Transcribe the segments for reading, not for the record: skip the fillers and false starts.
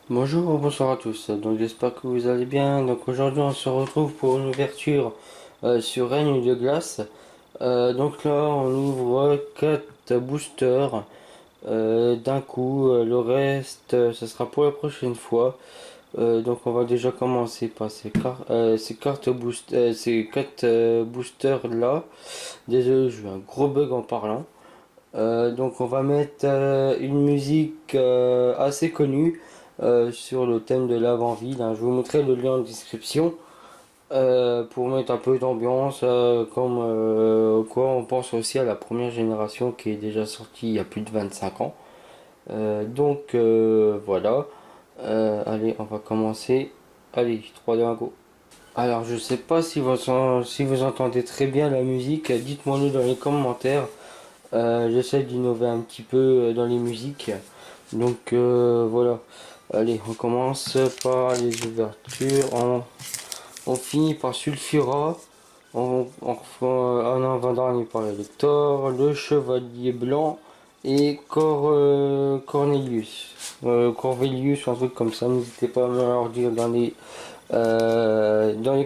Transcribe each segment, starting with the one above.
Bonjour, bonsoir à tous. Donc j'espère que vous allez bien. Donc aujourd'hui on se retrouve pour une ouverture sur Règne de glace. Donc là on ouvre 4 boosters d'un coup. Le reste ce sera pour la prochaine fois. Donc on va déjà commencer par ces cartes ces 4 boosters là. Désolé, j'ai eu un gros bug en parlant. Donc on va mettre une musique assez connue sur le thème de l'avant-ville, hein. Je vous mettrai le lien en description pour mettre un peu d'ambiance, comme quoi on pense aussi à la première génération qui est déjà sortie il y a plus de 25 ans. Voilà. Allez, on va commencer. Allez, 3 2 1 go. Alors je sais pas si vous entendez très bien la musique, dites-moi-le dans les commentaires. J'essaie d'innover un petit peu dans les musiques. Voilà. Allez, on commence par les ouvertures. On finit par Sulfura. En avant-dernier par Elector, le Chevalier Blanc et Cornelius. Corvelius ou un truc comme ça. N'hésitez pas à me leur dire dans les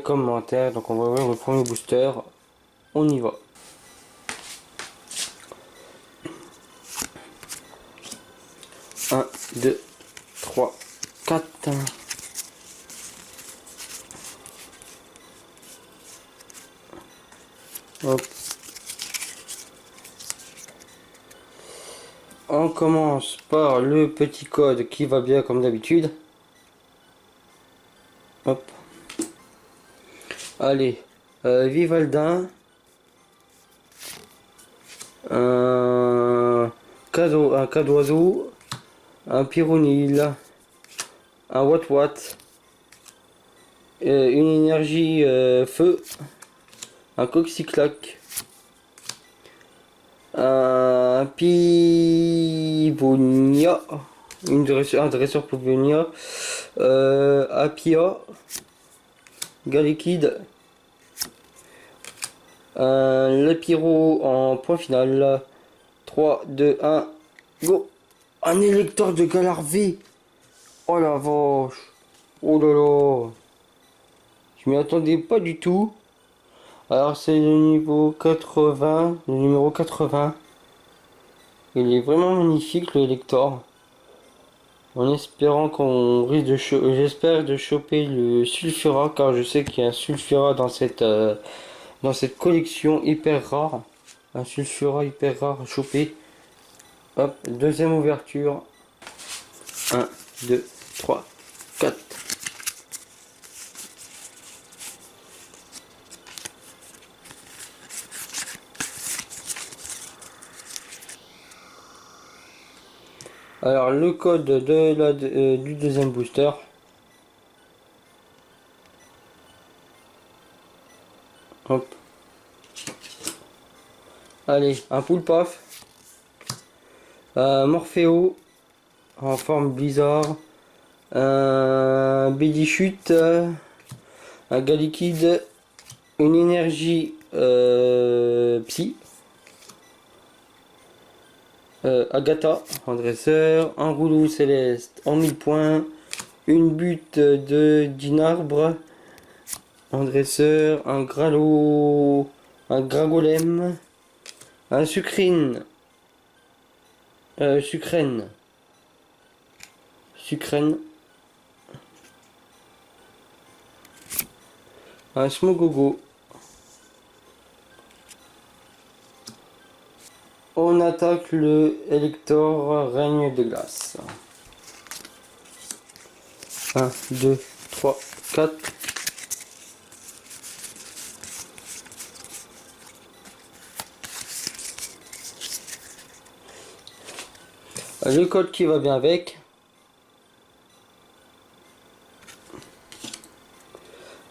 commentaires. Donc on va voir le premier booster. On y va. Un 2 3 4. Hop. On commence par le petit code qui va bien comme d'habitude. Hop. Allez. Vivaldin. Un cadoiseau. Un pyronil. Un Watt. Une énergie feu. Un coxyclac. Un pivonia. Un dresseur pivonia. Apia. Galekid. Le pyro en point final. 3, 2, 1, go. Un électeur de Galarvé. Oh la vache. Oh là là. Je m'y attendais pas du tout. Alors c'est le niveau 80, le numéro 80. Il est vraiment magnifique le Elector. En espérant qu'on risque de j'espère de choper le Sulfura car je sais qu'il y a un Sulfura dans cette collection hyper rare. Un Sulfura hyper rare à choper. Hop, deuxième ouverture. Un 2 3 4. Alors le code du deuxième booster. Hop. Allez, un Poulpaf. Morpheo en forme Blizzard. Un Bédichute. Un Galikid. Une énergie Psy. Agatha en dresseur. Un rouleau céleste en 1000 points. Une butte de Dinarbre en dresseur. Un Gralo. Un Gragolem. Un Sucrine. Sucrène. Sucrène. Un Smogogo. On attaque le Elector Règne de glace. 1, 2, 3, 4. Le code qui va bien avec.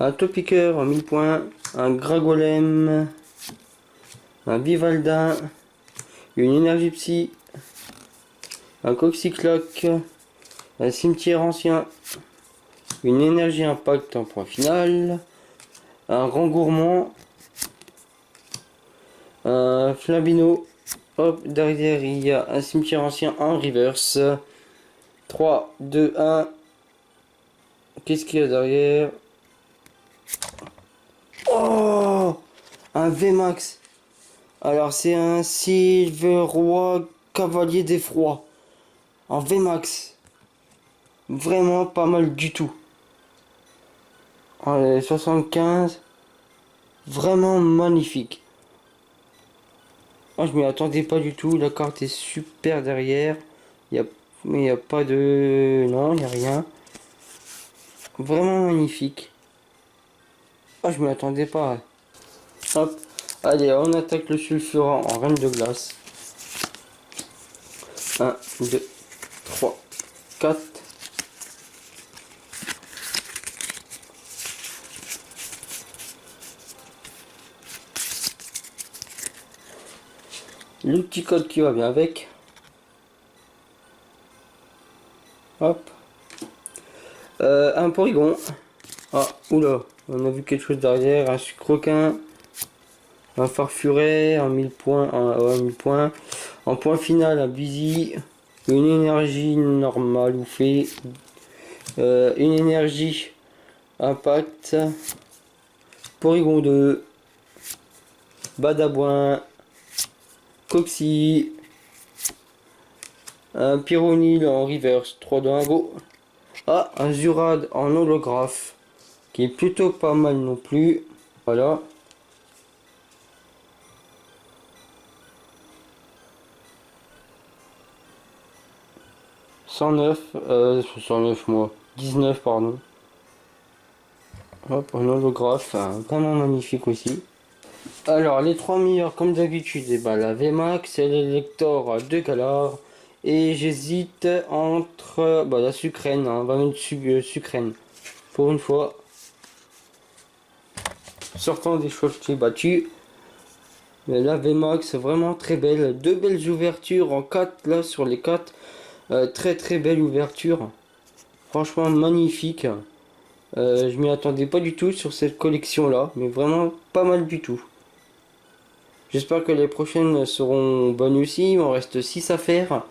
Un Topiqueur en 1000 points. Un Gragolem. Un Bivaldin. Une énergie psy. Un Coxycloc. Un cimetière ancien. Une énergie impact en point final. Un Grand Gourmand. Un Flambino. Hop, derrière il y a un cimetière ancien en reverse. 3, 2, 1, qu'est-ce qu'il y a derrière? Oh, un VMAX. Alors c'est un Silver Roi Cavalier d'Effroi en VMAX. Vraiment pas mal du tout. Allez, 75. Vraiment magnifique. Moi je m'y attendais pas du tout. La carte est super derrière. Il y a, mais il n'y a pas de... Non, il n'y a rien. Vraiment magnifique. Ah, je m'y attendais pas. Hop. Allez, on attaque le sulfurant en reine de glace. 1, 2, 3, 4. Le petit code qui va bien avec. Hop. Un porygon. Ah, oula. On a vu quelque chose derrière. Un sucroquin. Un farfuret. Un 1000 points. Un 1000 points. En point final, un busy. Une énergie normale ou fait. Une énergie impact. Porygon 2. Badabouin. Coxy. Un Pyronil en reverse. 3 2 1 go. Ah, un Zurad en holographe. Qui est plutôt pas mal non plus. Voilà. 109, 109 moi. 19 pardon. Hop, un holographe, vraiment magnifique aussi. Alors les trois meilleurs comme d'habitude, et ben, la VMAX et l'élector de Galar. Et j'hésite entre bah, la sucrène, hein, on va mettre sucrène. Pour une fois. Sortant des choses battus. Mais la VMAX vraiment très belle. Deux belles ouvertures en 4 là sur les 4. Très très belle ouverture. Franchement magnifique. Je m'y attendais pas du tout sur cette collection là. Mais vraiment pas mal du tout. J'espère que les prochaines seront bonnes aussi. Il m'en reste 6 à faire.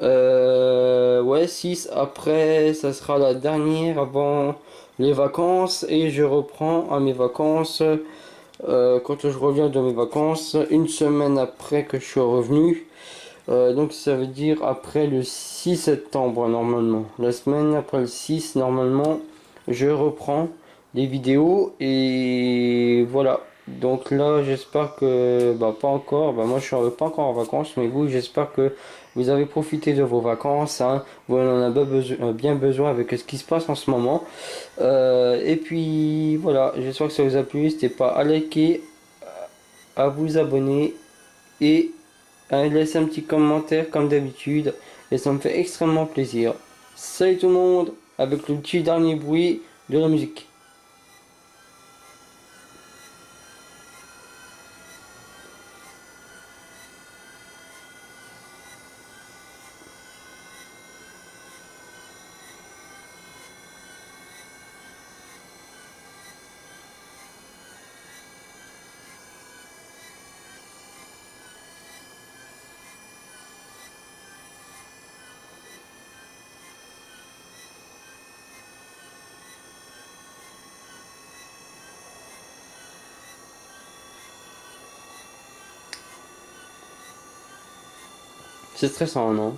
Ouais, 6. Après, ça sera la dernière avant les vacances. Et je reprends à mes vacances. Quand je reviens de mes vacances. Une semaine après que je suis revenu. Donc ça veut dire après le 6 septembre normalement. La semaine après le 6 normalement. Je reprends les vidéos. Et voilà. Donc là, j'espère que, bah pas encore, bah moi je suis pas encore en vacances, mais vous, j'espère que vous avez profité de vos vacances, hein. Vous en avez bien besoin avec ce qui se passe en ce moment. Et puis voilà, j'espère que ça vous a plu. N'hésitez pas à liker, à vous abonner et à laisser un petit commentaire comme d'habitude. Et ça me fait extrêmement plaisir. Salut tout le monde, avec le petit dernier bruit de la musique. C'est stressant, non?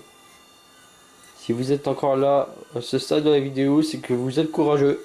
Si vous êtes encore là à ce stade de la vidéo, c'est que vous êtes courageux.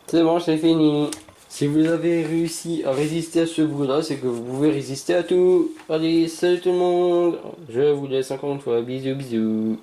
C'est bon, c'est fini. Si vous avez réussi à résister à ce bruit-là, c'est que vous pouvez résister à tout. Allez, salut tout le monde. Je vous laisse encore une fois. Bisous, bisous.